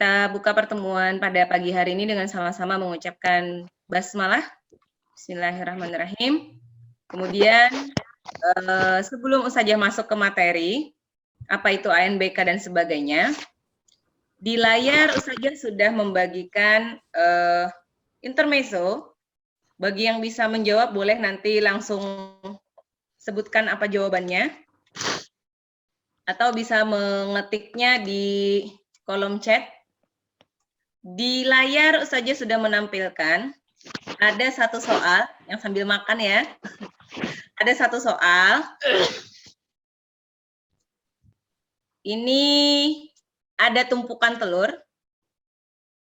Kita buka pertemuan pada pagi hari ini dengan sama-sama mengucapkan basmalah. Bismillahirrahmanirrahim. Kemudian sebelum Ustazah masuk ke materi, apa itu ANBK dan sebagainya, di layar Ustazah sudah membagikan intermezzo. Bagi yang bisa menjawab boleh nanti langsung sebutkan apa jawabannya, atau bisa mengetiknya di kolom chat. Di layar Ustazah sudah menampilkan ada satu soal yang sambil makan ya. Ada satu soal. Ini ada tumpukan telur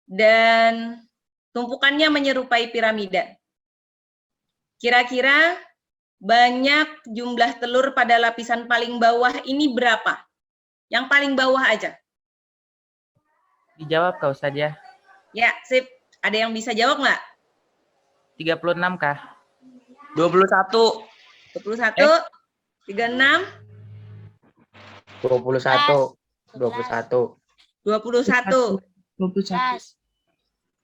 dan tumpukannya menyerupai piramida. Kira-kira banyak jumlah telur pada lapisan paling bawah ini berapa? Yang paling bawah aja. Dijawab kah Ustazah? Ya, sip. Ada yang bisa jawab nggak? 36 kah? 21. 21, 36, 21. 21. 21. 11.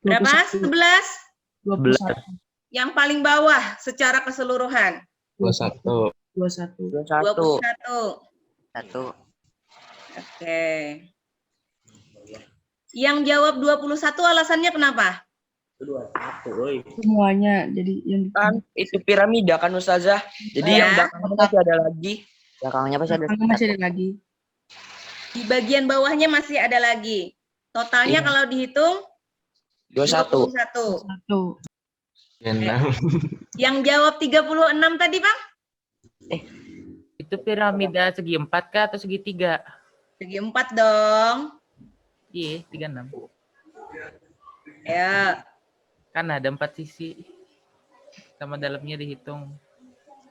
Berapa? 11? 11. Yang paling bawah secara keseluruhan. 21. 21. 1. Oke. Yang jawab 21 alasannya kenapa? Semuanya jadi yang Kan itu piramida kan Ustazah. Jadi Ya. yang belakangnya masih ada lagi. Belakangnya masih ada lagi. Di bagian bawahnya masih ada lagi. Totalnya Iya. kalau dihitung 21. 21. 6. Yang jawab 36 tadi, Bang? Itu piramida segi 4 kah atau segitiga? Segi 4 dong. Iya, 36. Ya. Kan ada 4 sisi. Sama dalamnya dihitung.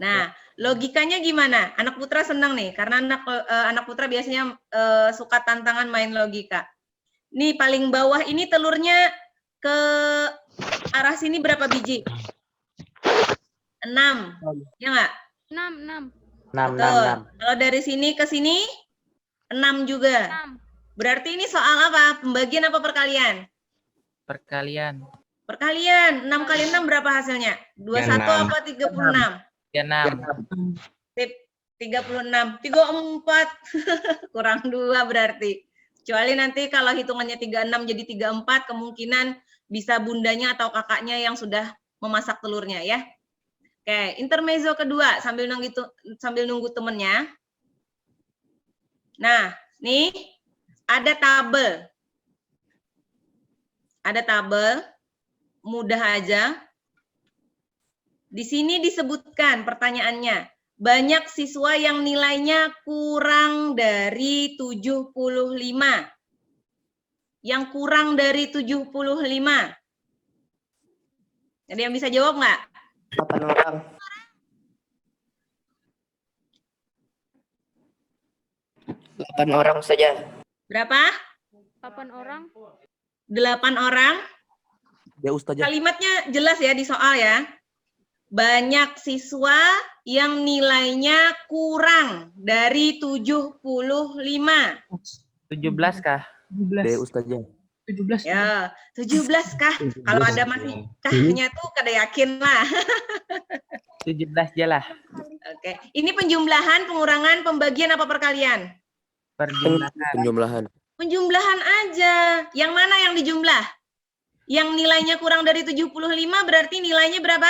Nah, logikanya gimana? Anak putra senang nih, karena anak putra biasanya suka tantangan main logika. Nih paling bawah ini telurnya ke arah sini berapa biji? 6. Ya nggak? 6. 6. Betul. Kalau dari sini ke sini 6 juga. 6. Berarti ini soal apa? Pembagian apa perkalian? Perkalian. Perkalian. 6 kali 6 berapa hasilnya? 21 apa 36? Ya 6. Sip, 36. 34. Kurang 2 berarti. Kecuali nanti kalau hitungannya 36 jadi 34, kemungkinan bisa bundanya atau kakaknya yang sudah memasak telurnya ya. Oke, intermezzo kedua sambil nunggu temennya. Nah, nih ada tabel. Ada tabel, mudah aja. Di sini disebutkan pertanyaannya, banyak siswa yang nilainya kurang dari 75. Yang kurang dari 75. Ada yang bisa jawab nggak? 8 orang. 8 orang saja. Berapa? 8 orang. 8 orang. Ya Ustazah. Kalimatnya jelas ya di soal ya. Banyak siswa yang nilainya kurang dari 75. 17 kah? 17. 17. Ustazah. 17. Ya, 17 kah? Kalau ada masih kahnya tuh kada yakin lah. 17 aja lah. Oke. Ini penjumlahan, pengurangan, pembagian apa perkalian? Perjumlahan. Penjumlahan. Penjumlahan aja. Yang mana yang dijumlah? Yang nilainya kurang dari 75 berarti nilainya berapa?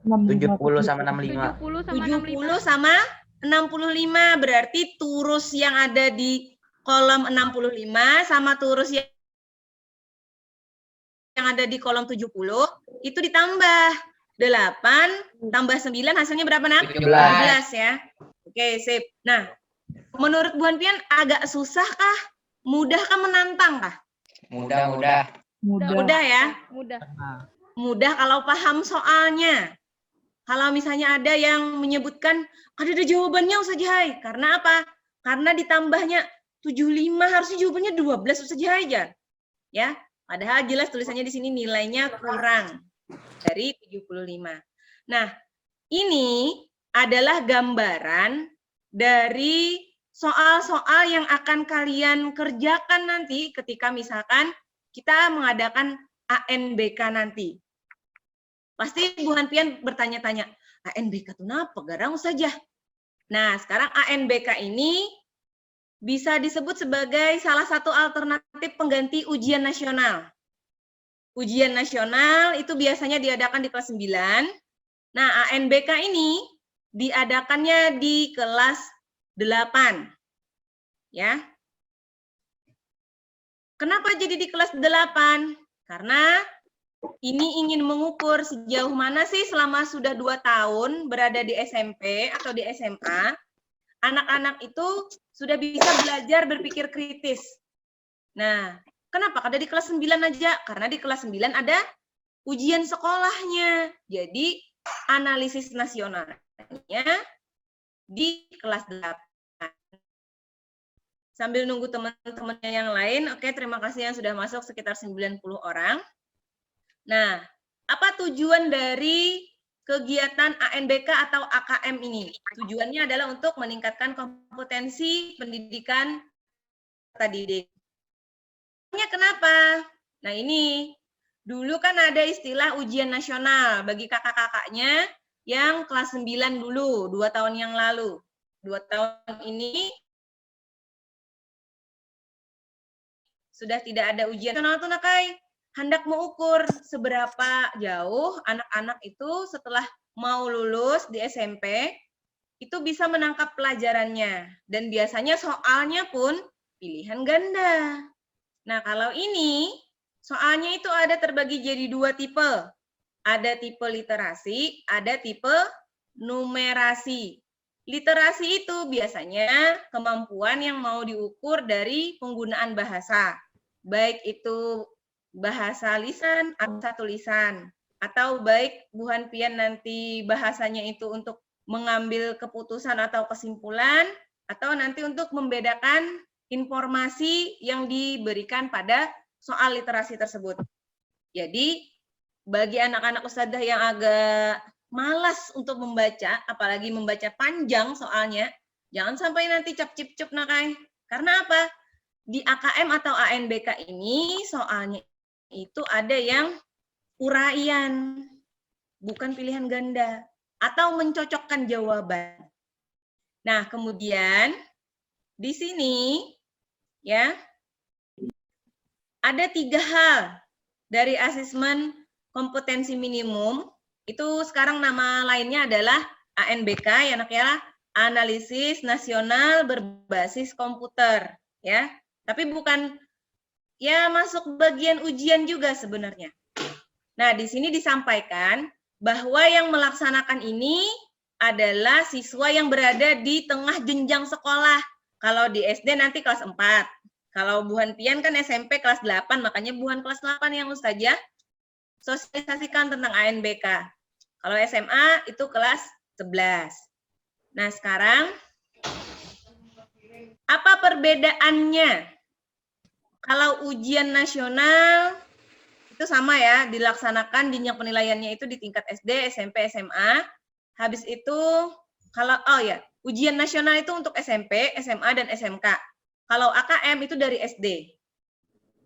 70 sama 65. 70 70 sama 65. sama 65. Berarti turus yang ada di kolom 65 sama turus yang ada di kolom 70 itu ditambah. 8 tambah 9 hasilnya berapa, Nak? 17. 17 ya. Oke, sip. Nah, menurut Bu Hanfian agak susah kah? Mudah kah, menantang kah? Mudah. Mudah ya. Mudah. Mudah kalau paham soalnya. Kalau misalnya ada yang menyebutkan ada jawabannya Ustazah Hai. Karena apa? Karena ditambahnya 75 harusnya jawabannya 12 Ustazah aja. Ya, padahal jelas tulisannya di sini nilainya kurang dari 75. Nah, ini adalah gambaran dari soal-soal yang akan kalian kerjakan nanti ketika misalkan kita mengadakan ANBK nanti. Pasti Bu Hanpian bertanya-tanya, ANBK itu apa? Garang saja. Nah, sekarang ANBK ini bisa disebut sebagai salah satu alternatif pengganti ujian nasional. Ujian nasional itu biasanya diadakan di kelas 9. Nah, ANBK ini diadakannya di kelas 8. Ya. Kenapa jadi di kelas 8? Karena ini ingin mengukur sejauh mana sih selama sudah 2 tahun berada di SMP atau di SMA, anak-anak itu sudah bisa belajar berpikir kritis. Nah, kenapa? Karena di kelas 9 aja. Karena di kelas 9 ada ujian sekolahnya. Jadi, analisis nasionalnya di kelas 8. Sambil nunggu teman-temannya yang lain, oke, terima kasih yang sudah masuk sekitar 90 orang. Nah, apa tujuan dari kegiatan ANBK atau AKM ini? Tujuannya adalah untuk meningkatkan kompetensi pendidikan peserta didik. Kenapa? Nah, ini dulu kan ada istilah ujian nasional bagi kakak-kakaknya yang kelas 9 dulu, 2 tahun yang lalu. 2 tahun ini sudah tidak ada ujian nasional tuh Nakai. Hendak mengukur seberapa jauh anak-anak itu setelah mau lulus di SMP itu bisa menangkap pelajarannya. Dan biasanya soalnya pun pilihan ganda. Nah, kalau ini soalnya itu ada terbagi jadi 2 tipe. Ada tipe literasi, ada tipe numerasi. Literasi itu biasanya kemampuan yang mau diukur dari penggunaan bahasa. Baik itu bahasa lisan atau tulisan. Atau baik Bu Hanpian nanti bahasanya itu untuk mengambil keputusan atau kesimpulan, atau nanti untuk membedakan informasi yang diberikan pada soal literasi tersebut. Jadi, bagi anak-anak ustadzah yang agak malas untuk membaca, apalagi membaca panjang soalnya, jangan sampai nanti cap-cip-cup Nakai. Karena apa? Di AKM atau ANBK ini soalnya itu ada yang uraian, bukan pilihan ganda, atau mencocokkan jawaban. Nah, kemudian di sini ya ada 3 hal dari asesmen kompetensi minimum. Itu sekarang nama lainnya adalah ANBK, ya anak ya, analisis nasional berbasis komputer, ya. Tapi bukan ya masuk bagian ujian juga sebenarnya. Nah, di sini disampaikan bahwa yang melaksanakan ini adalah siswa yang berada di tengah jenjang sekolah. Kalau di SD nanti kelas 4. Kalau Bu Hanpian kan SMP kelas 8, makanya Bu Han kelas 8 yang Ustazah sosialisasikan tentang ANBK. Kalau SMA itu kelas 11. Nah, sekarang apa perbedaannya? Kalau ujian nasional itu sama ya, dilaksanakan jenjang penilaiannya itu di tingkat SD, SMP, SMA. Habis itu kalau ujian nasional itu untuk SMP, SMA dan SMK. Kalau AKM itu dari SD.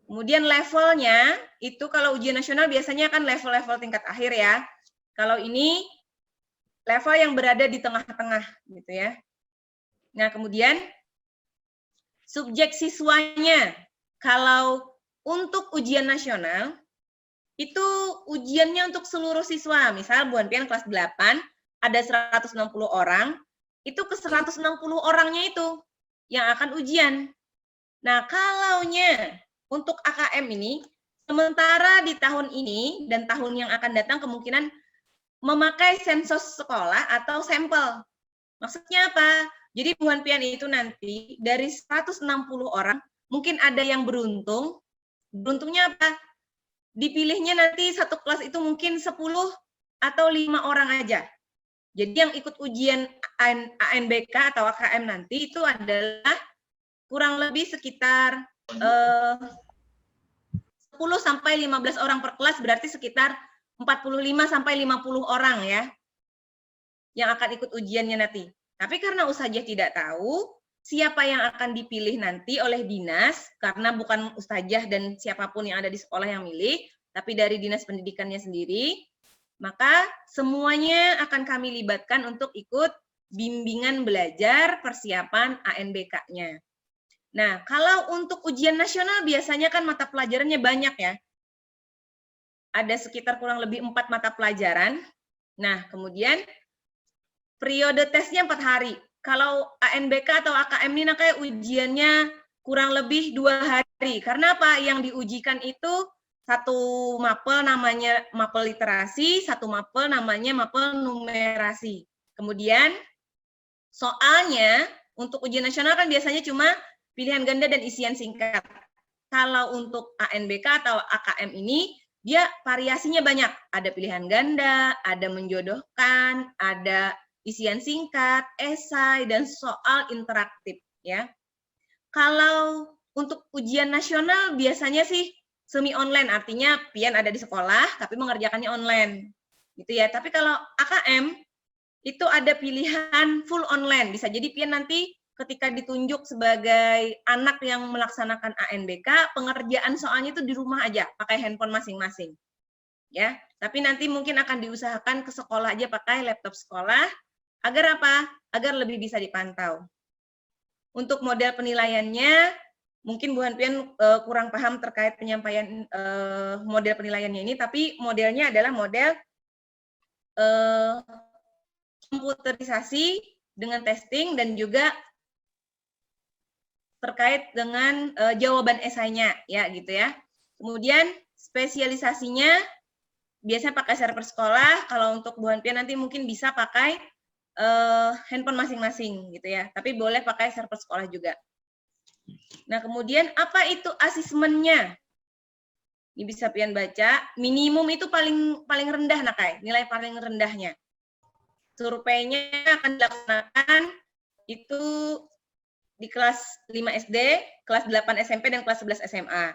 Kemudian levelnya itu kalau ujian nasional biasanya kan level-level tingkat akhir ya. Kalau ini level yang berada di tengah-tengah gitu ya. Nah, kemudian subjek siswanya. Kalau untuk ujian nasional, itu ujiannya untuk seluruh siswa. Misal Bu Hanpian kelas 8, ada 160 orang, itu ke 160 orangnya itu yang akan ujian. Nah, kalaunya untuk AKM ini, sementara di tahun ini dan tahun yang akan datang kemungkinan memakai sensus sekolah atau sampel. Maksudnya apa? Jadi Bu Hanpian itu nanti dari 160 orang, mungkin ada yang beruntung. Beruntungnya apa? Dipilihnya nanti satu kelas itu mungkin 10 atau 5 orang aja. Jadi yang ikut ujian ANBK atau AKM nanti itu adalah kurang lebih sekitar 10 sampai 15 orang per kelas, berarti sekitar 45 sampai 50 orang ya yang akan ikut ujiannya nanti. Tapi karena Ustazah tidak tahu, siapa yang akan dipilih nanti oleh dinas, karena bukan ustazah dan siapapun yang ada di sekolah yang milih, tapi dari dinas pendidikannya sendiri, maka semuanya akan kami libatkan untuk ikut bimbingan belajar persiapan ANBK-nya. Nah, kalau untuk ujian nasional biasanya kan mata pelajarannya banyak ya. Ada sekitar kurang lebih 4 mata pelajaran. Nah, kemudian periode tesnya 4 hari. Kalau ANBK atau AKM ini kayak ujiannya kurang lebih 2 hari. Karena apa? Yang diujikan itu satu mapel namanya mapel literasi, satu mapel namanya mapel numerasi. Kemudian soalnya untuk ujian nasional kan biasanya cuma pilihan ganda dan isian singkat. Kalau untuk ANBK atau AKM ini dia variasinya banyak. Ada pilihan ganda, ada menjodohkan, ada isian singkat, esai, dan soal interaktif ya. Kalau untuk ujian nasional biasanya sih semi online, artinya pian ada di sekolah tapi mengerjakannya online. Gitu ya. Tapi kalau AKM itu ada pilihan full online. Bisa jadi pian nanti ketika ditunjuk sebagai anak yang melaksanakan ANBK, pengerjaan soalnya itu di rumah aja, pakai handphone masing-masing. Ya, tapi nanti mungkin akan diusahakan ke sekolah aja pakai laptop sekolah. Agar apa? Agar lebih bisa dipantau. Untuk model penilaiannya, mungkin Bu Hanpian kurang paham terkait penyampaian model penilaiannya ini, tapi modelnya adalah model komputerisasi dengan testing dan juga terkait dengan jawaban esainya, ya gitu ya. Kemudian spesialisasinya biasanya pakai server sekolah. Kalau untuk Bu Hanpian nanti mungkin bisa pakai handphone masing-masing gitu ya. Tapi boleh pakai server sekolah juga. Nah, kemudian apa itu asesmennya? Ini bisa pian baca. Minimum itu paling rendah, Nakai. Nilai paling rendahnya. Surveinya akan dilaksanakan itu di kelas 5 SD, kelas 8 SMP, dan kelas 11 SMA.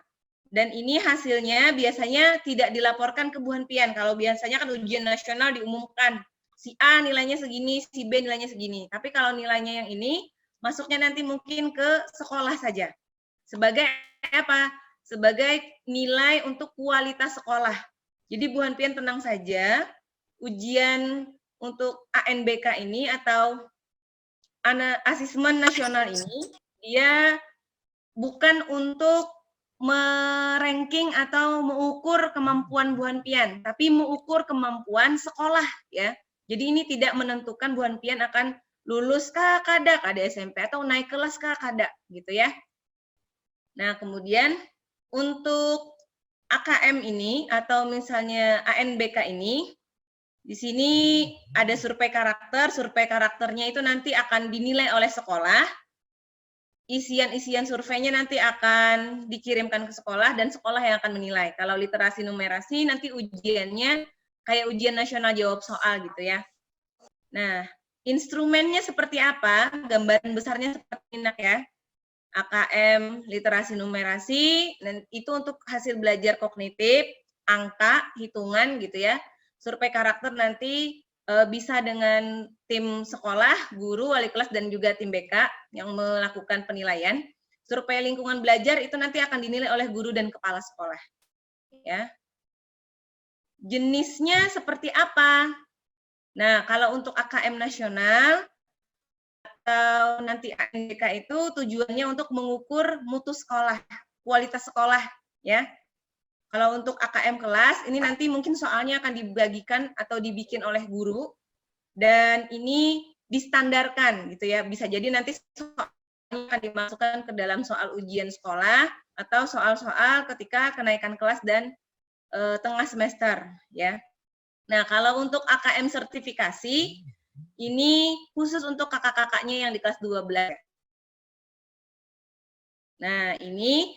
Dan ini hasilnya biasanya tidak dilaporkan ke Bu Hanpian. Kalau biasanya kan ujian nasional diumumkan. Si A nilainya segini, si B nilainya segini. Tapi kalau nilainya yang ini, masuknya nanti mungkin ke sekolah saja. Sebagai apa? Sebagai nilai untuk kualitas sekolah. Jadi Bu Hanpian tenang saja, ujian untuk ANBK ini atau asesmen nasional ini, dia bukan untuk meranking atau mengukur kemampuan Bu Hanpian, tapi mengukur kemampuan sekolah ya. Jadi ini tidak menentukan Bu Hanpian akan lulus kah kada SMP atau naik kelas kah kada gitu ya. Nah, kemudian untuk AKM ini atau misalnya ANBK ini, di sini ada survei karakter. Survei karakternya itu nanti akan dinilai oleh sekolah. Isian-isian surveinya nanti akan dikirimkan ke sekolah dan sekolah yang akan menilai. Kalau literasi numerasi nanti ujiannya kayak ujian nasional jawab soal gitu ya. Nah, instrumennya seperti apa? Gambaran besarnya seperti ini ya. AKM, literasi numerasi, dan itu untuk hasil belajar kognitif, angka, hitungan gitu ya. Survei karakter nanti bisa dengan tim sekolah, guru, wali kelas, dan juga tim BK yang melakukan penilaian. Survei lingkungan belajar itu nanti akan dinilai oleh guru dan kepala sekolah. Ya. Jenisnya seperti apa? Nah, kalau untuk AKM nasional atau nanti ANBK itu tujuannya untuk mengukur mutu sekolah, kualitas sekolah, ya. Kalau untuk AKM kelas, ini nanti mungkin soalnya akan dibagikan atau dibikin oleh guru, dan ini distandarkan, gitu ya. Bisa jadi nanti soalnya akan dimasukkan ke dalam soal ujian sekolah, atau soal-soal ketika kenaikan kelas dan tengah semester, ya. Nah, kalau untuk AKM sertifikasi, ini khusus untuk kakak-kakaknya yang di kelas 12. Nah, ini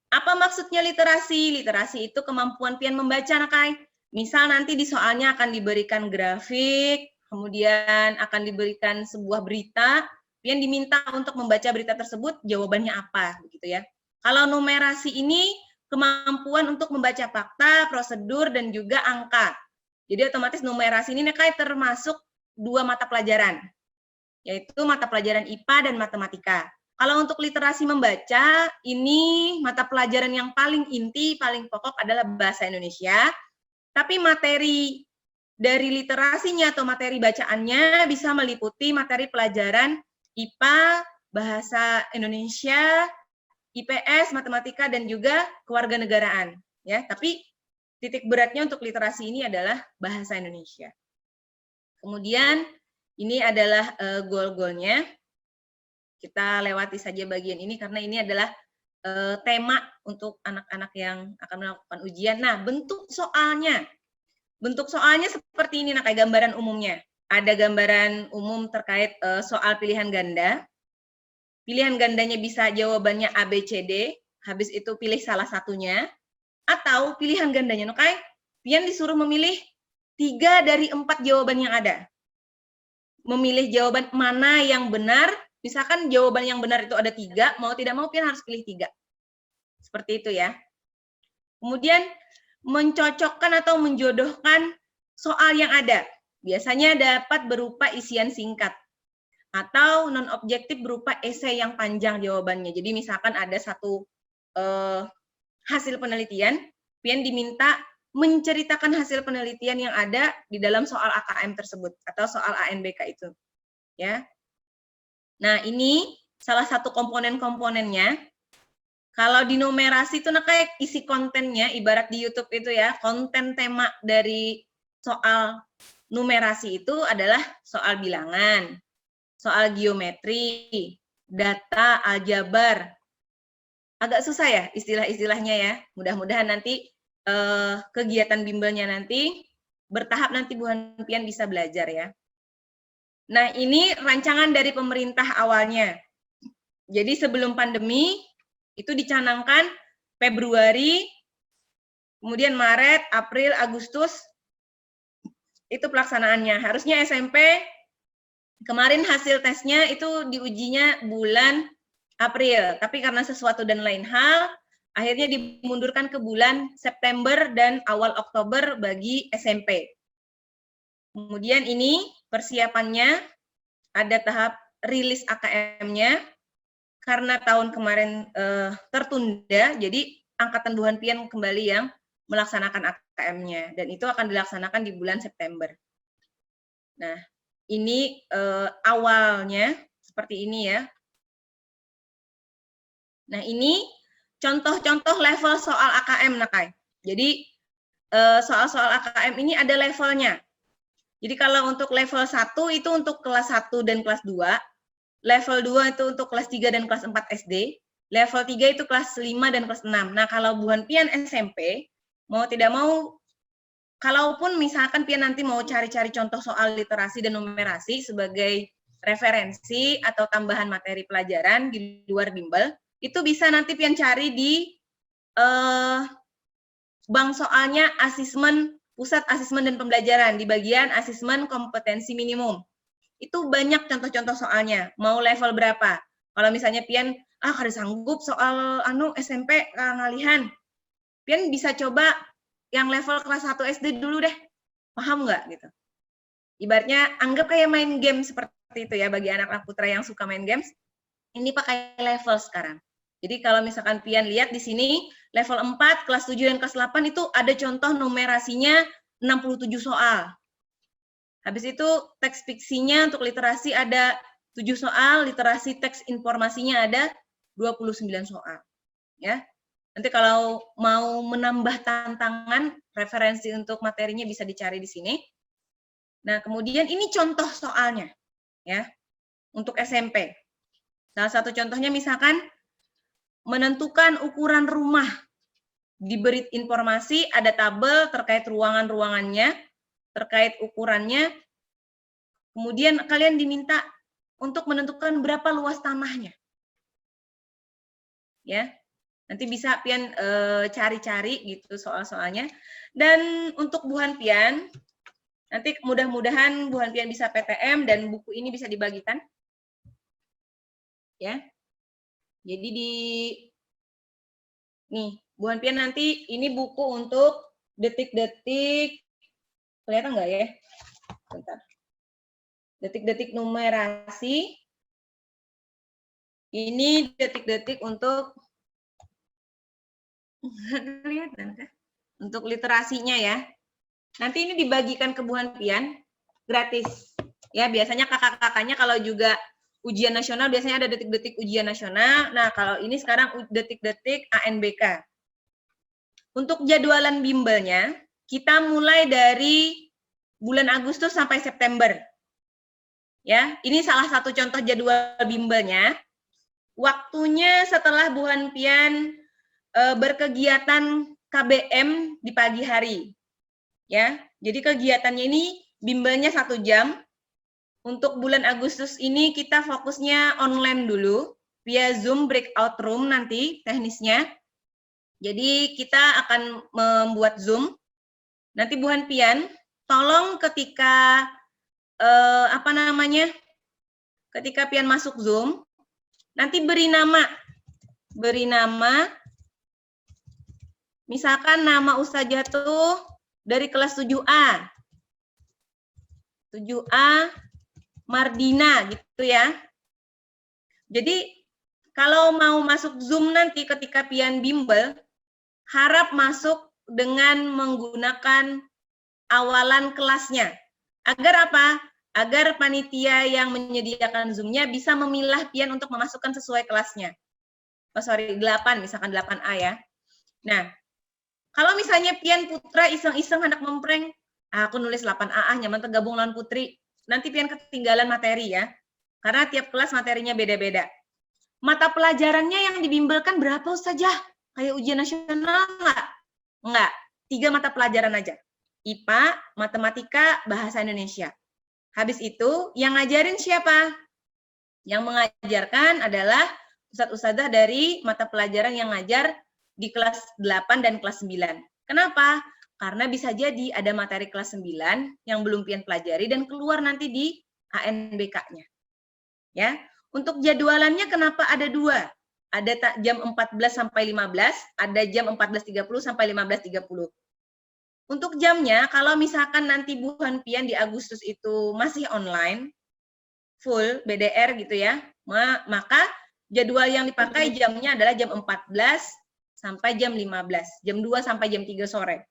apa maksudnya literasi? Literasi itu kemampuan pian membaca, Nakai. Misal nanti di soalnya akan diberikan grafik, kemudian akan diberikan sebuah berita, pian diminta untuk membaca berita tersebut, jawabannya apa, gitu ya. Kalau numerasi ini kemampuan untuk membaca fakta, prosedur, dan juga angka. Jadi otomatis numerasi ini Nakai termasuk 2 mata pelajaran. yaitu mata pelajaran IPA dan matematika. Kalau untuk literasi membaca, ini mata pelajaran yang paling inti, paling pokok adalah bahasa Indonesia, tapi materi dari literasinya atau materi bacaannya bisa meliputi materi pelajaran IPA, bahasa Indonesia, IPS, matematika, dan juga kewarganegaraan. Ya, tapi titik beratnya untuk literasi ini adalah bahasa Indonesia. Kemudian ini adalah goal-goalnya. Kita lewati saja bagian ini karena ini adalah tema untuk anak-anak yang akan melakukan ujian. Nah, bentuk soalnya. Bentuk soalnya seperti ini, nah, kayak gambaran umumnya. Ada gambaran umum terkait soal pilihan ganda. Pilihan gandanya bisa jawabannya A, B, C, D. Habis itu pilih salah satunya. Atau pilihan gandanya, okay? Pian disuruh memilih 3 dari 4 jawaban yang ada. Memilih jawaban mana yang benar. Misalkan jawaban yang benar itu ada 3, mau tidak mau Pian harus pilih 3. Seperti itu ya. Kemudian mencocokkan atau menjodohkan soal yang ada. Biasanya dapat berupa isian singkat. Atau non-objektif berupa esai yang panjang jawabannya. Jadi misalkan ada satu hasil penelitian, Pian diminta menceritakan hasil penelitian yang ada di dalam soal AKM tersebut atau soal ANBK itu. Ya. Nah, ini salah satu komponen-komponennya. Kalau di numerasi itu kayak isi kontennya, ibarat di YouTube itu ya, konten tema dari soal numerasi itu adalah soal bilangan, soal geometri, data, aljabar. Agak susah ya istilah-istilahnya ya. Mudah-mudahan nanti kegiatan bimbelnya nanti bertahap nanti Bu Pian bisa belajar ya. Nah, ini rancangan dari pemerintah awalnya. Jadi sebelum pandemi itu dicanangkan Februari, kemudian Maret, April, Agustus itu pelaksanaannya. Harusnya SMP kemarin hasil tesnya itu diujinya bulan April, tapi karena sesuatu dan lain hal, akhirnya dimundurkan ke bulan September dan awal Oktober bagi SMP. Kemudian ini persiapannya, ada tahap rilis AKM-nya, karena tahun kemarin tertunda, jadi Angkatan Buhan Pian kembali yang melaksanakan AKM-nya, dan itu akan dilaksanakan di bulan September. Nah, ini awalnya seperti ini ya. Nah, ini contoh-contoh level soal AKM, Nakai. Jadi, soal-soal AKM ini ada levelnya. Jadi, kalau untuk level 1 itu untuk kelas 1 dan kelas 2, level 2 itu untuk kelas 3 dan kelas 4 SD, level 3 itu kelas 5 dan kelas 6. Nah, kalau Buhan Pian SMP, mau tidak mau, kalaupun misalkan Pian nanti mau cari-cari contoh soal literasi dan numerasi sebagai referensi atau tambahan materi pelajaran di luar bimbel, itu bisa nanti Pian cari di bank soalnya asesmen, pusat asesmen dan pembelajaran, di bagian asesmen kompetensi minimum. Itu banyak contoh-contoh soalnya, mau level berapa. Kalau misalnya Pian, kada sanggup soal SMP ngalihan, Pian bisa coba yang level kelas 1 SD dulu deh, paham nggak gitu. Ibaratnya anggap kayak main game seperti itu ya, bagi anak-anak putra yang suka main games, ini pakai level sekarang. Jadi kalau misalkan Pian lihat di sini, level 4, kelas 7 dan kelas 8 itu ada contoh numerasinya 67 soal. Habis itu teks fiksinya untuk literasi ada 7 soal, literasi teks informasinya ada 29 soal. Ya. Nanti kalau mau menambah tantangan, referensi untuk materinya bisa dicari di sini. Nah, kemudian ini contoh soalnya. Ya. Untuk SMP. Salah satu contohnya misalkan menentukan ukuran rumah. Diberi informasi, ada tabel terkait ruangan-ruangannya, terkait ukurannya. Kemudian kalian diminta untuk menentukan berapa luas tanahnya. Ya. Nanti bisa Pian cari-cari gitu soal-soalnya. Dan untuk Buhan Pian, nanti mudah-mudahan Buhan Pian bisa PTM dan buku ini bisa dibagikan. Ya. Jadi nih, Buhan Pian nanti ini buku untuk detik-detik, kelihatan nggak ya? Bentar. detik-detik numerasi. Ini detik-detik untuk kelihatan kah? Untuk literasinya ya. Nanti ini dibagikan ke Bu Hanpian gratis. Ya, biasanya kakak-kakaknya kalau juga ujian nasional biasanya ada detik-detik ujian nasional. Nah, kalau ini sekarang detik-detik ANBK. Untuk jadwalan bimbelnya, kita mulai dari bulan Agustus sampai September. Ya, ini salah satu contoh jadwal bimbelnya. Waktunya setelah Bu Hanpian berkegiatan KBM di pagi hari. Ya, jadi kegiatannya ini bimbelnya 1 jam. Untuk bulan Agustus ini kita fokusnya online dulu, via Zoom breakout room nanti teknisnya. Jadi kita akan membuat Zoom. Nanti Bu Hanpian, tolong ketika ketika Pian masuk Zoom, nanti beri nama, misalkan nama Ustazah tuh dari kelas 7A. 7A Mardina gitu ya. Jadi kalau mau masuk Zoom nanti ketika Pian bimbel, harap masuk dengan menggunakan awalan kelasnya. Agar apa? Agar panitia yang menyediakan Zoom-nya bisa memilah Pian untuk memasukkan sesuai kelasnya. 8, misalkan 8A ya. Nah, kalau misalnya Pian Putra iseng-iseng hendak memprank, aku nulis 8A, nyaman tergabung lawan Putri, nanti Pian ketinggalan materi ya. Karena tiap kelas materinya beda-beda. Mata pelajarannya yang dibimbelkan berapa Ustazah? Kayak ujian nasional nggak? Nggak, 3 mata pelajaran aja. IPA, Matematika, Bahasa Indonesia. Habis itu, yang ngajarin siapa? Yang mengajarkan adalah Ustadz-Ustadzah dari mata pelajaran yang ngajar di kelas 8 dan kelas 9. Kenapa? Karena bisa jadi ada materi kelas 9 yang belum Pian pelajari dan keluar nanti di ANBK-nya. Ya, untuk jadwalannya kenapa ada 2? Ada jam 14 sampai 15, ada jam 14.30 sampai 15.30. Untuk jamnya, kalau misalkan nanti Bu Hanpian di Agustus itu masih online, full BDR gitu ya, maka jadwal yang dipakai jamnya adalah jam 14 sampai jam 15, jam 2 sampai jam 3 sore.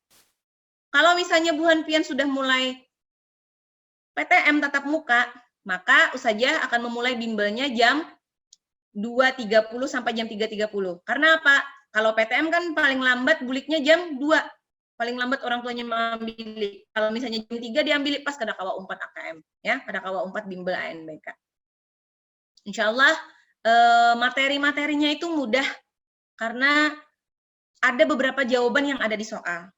Kalau misalnya Bu Hanpian sudah mulai PTM tatap muka, maka Ustazah akan memulai bimbelnya jam 2.30 sampai jam 3.30. Karena apa? Kalau PTM kan paling lambat buliknya jam 2. Paling lambat orang tuanya mengambil. Kalau misalnya jam 3 diambil pas kada kawa 4 AKM. Ya, kada kawa 4 bimbel ANBK. Insya Allah materi-materinya itu mudah. Karena ada beberapa jawaban yang ada di soal.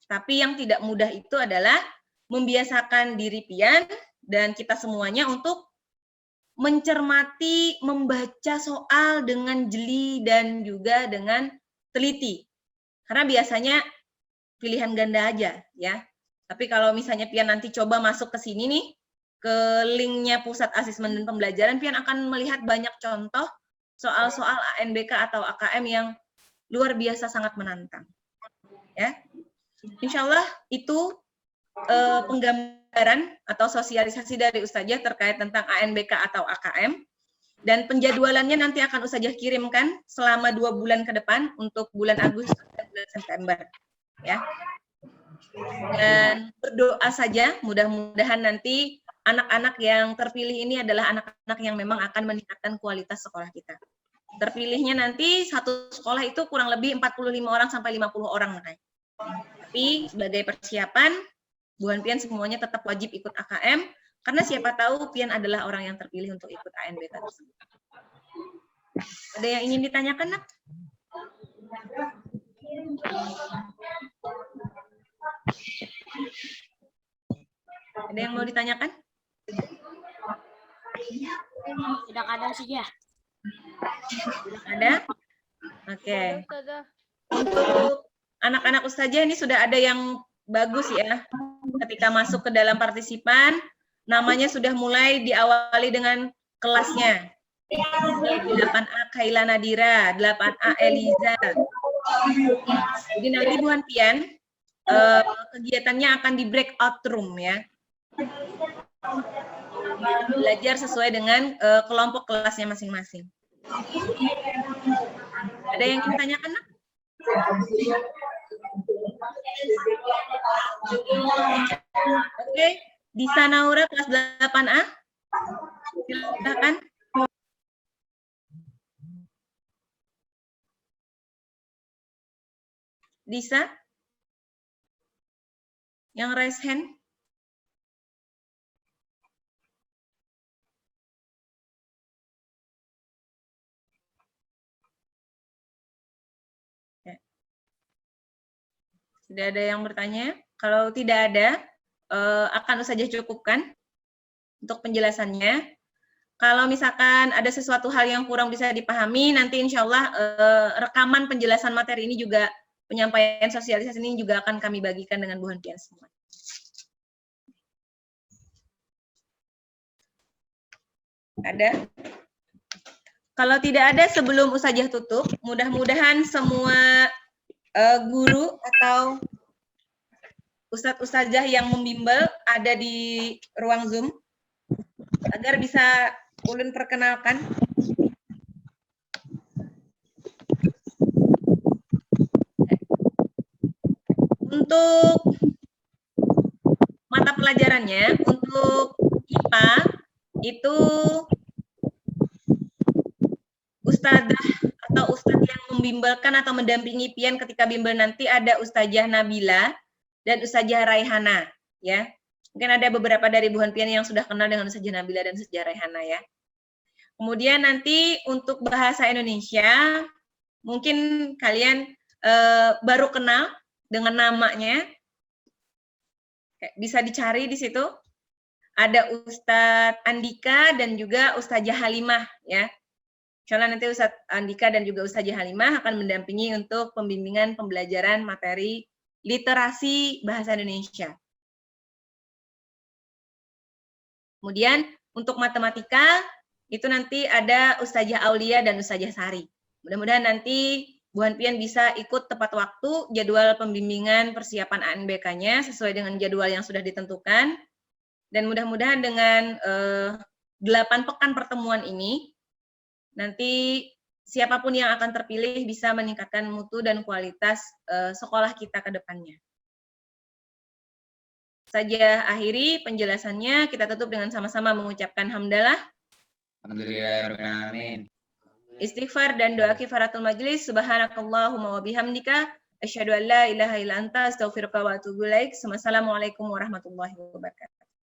Tapi yang tidak mudah itu adalah membiasakan diri Pian dan kita semuanya untuk mencermati, membaca soal dengan jeli dan juga dengan teliti. Karena biasanya pilihan ganda aja ya. Tapi kalau misalnya Pian nanti coba masuk ke sini nih, ke linknya Pusat Asesmen dan Pembelajaran, Pian akan melihat banyak contoh soal-soal ANBK atau AKM yang luar biasa sangat menantang. Ya, Insya Allah itu penggambaran atau sosialisasi dari Ustazah terkait tentang ANBK atau AKM. Dan penjadwalannya nanti akan Ustazah kirimkan selama 2 bulan ke depan untuk bulan Agustus dan bulan September. Ya. Dan berdoa saja, mudah-mudahan nanti anak-anak yang terpilih ini adalah anak-anak yang memang akan meningkatkan kualitas sekolah kita. Terpilihnya nanti satu sekolah itu kurang lebih 45 orang sampai 50 orang. Tapi sebagai persiapan, Bu Hanpian semuanya tetap wajib ikut AKM, karena siapa tahu Pian adalah orang yang terpilih untuk ikut ANBK tersebut. Ada yang ingin ditanyakan, Nak? Ada yang mau ditanyakan? Tidak ada sih ya. Ada? Oke. Untuk anak-anak Ustazah ini sudah ada yang bagus ya. Ketika masuk ke dalam partisipan, namanya sudah mulai diawali dengan kelasnya. 8A Kaila Nadira, 8A Eliza. Jadi nanti Bu Hanpian kegiatannya akan di breakout room ya. belajar sesuai dengan kelompok kelasnya masing-masing. Ada yang ingin tanyakan, Nak? Oke, Disa Naura kelas 8A. Silakan. Disa? Yang raise hand? Tidak ada yang bertanya? Kalau tidak ada, akan saja cukupkan untuk penjelasannya. Kalau misalkan ada sesuatu hal yang kurang bisa dipahami, nanti insya Allah rekaman penjelasan materi ini juga, penyampaian sosialisasi ini juga akan kami bagikan dengan Bu Hanpian semua. Ada? Kalau tidak ada, sebelum Ustazah tutup, mudah-mudahan semua guru atau ustadz-ustazah yang membimbel ada di ruang Zoom, agar bisa ulun perkenalkan. Untuk mata pelajarannya, untuk IPA, itu ustadzah atau ustadz yang membimbelkan atau mendampingi pian ketika bimbel nanti ada Ustazah Nabila dan Ustazah Raihana, ya. Mungkin ada beberapa dari Bu Hanpian yang sudah kenal dengan Ustazah Nabila dan Ustazah Raihana, ya. Kemudian nanti untuk bahasa Indonesia, mungkin kalian baru kenal dengan namanya, bisa dicari di situ. Ada Ustadz Andika dan juga Ustazah Halimah, ya. Insyaallah nanti Ustadz Andika dan juga Ustazah Halimah akan mendampingi untuk pembimbingan pembelajaran materi literasi bahasa Indonesia. Kemudian untuk matematika itu nanti ada Ustazah Aulia dan Ustazah Sari. Mudah-mudahan nanti Bu Hanpian bisa ikut tepat waktu jadwal pembimbingan persiapan ANBK-nya sesuai dengan jadwal yang sudah ditentukan. Dan mudah-mudahan dengan 8 pekan pertemuan ini, nanti siapapun yang akan terpilih bisa meningkatkan mutu dan kualitas sekolah kita ke depannya. Saja akhiri penjelasannya, kita tutup dengan sama-sama mengucapkan hamdalah. Alhamdulillahirrahmanirrahim. Istighfar dan doa kifaratul majlis. Subhanakallahumma wa bihamdika asyhadu an la ilaha illa anta astaghfiruka wa atubu ilaik. Wassalamualaikum warahmatullahi wabarakatuh.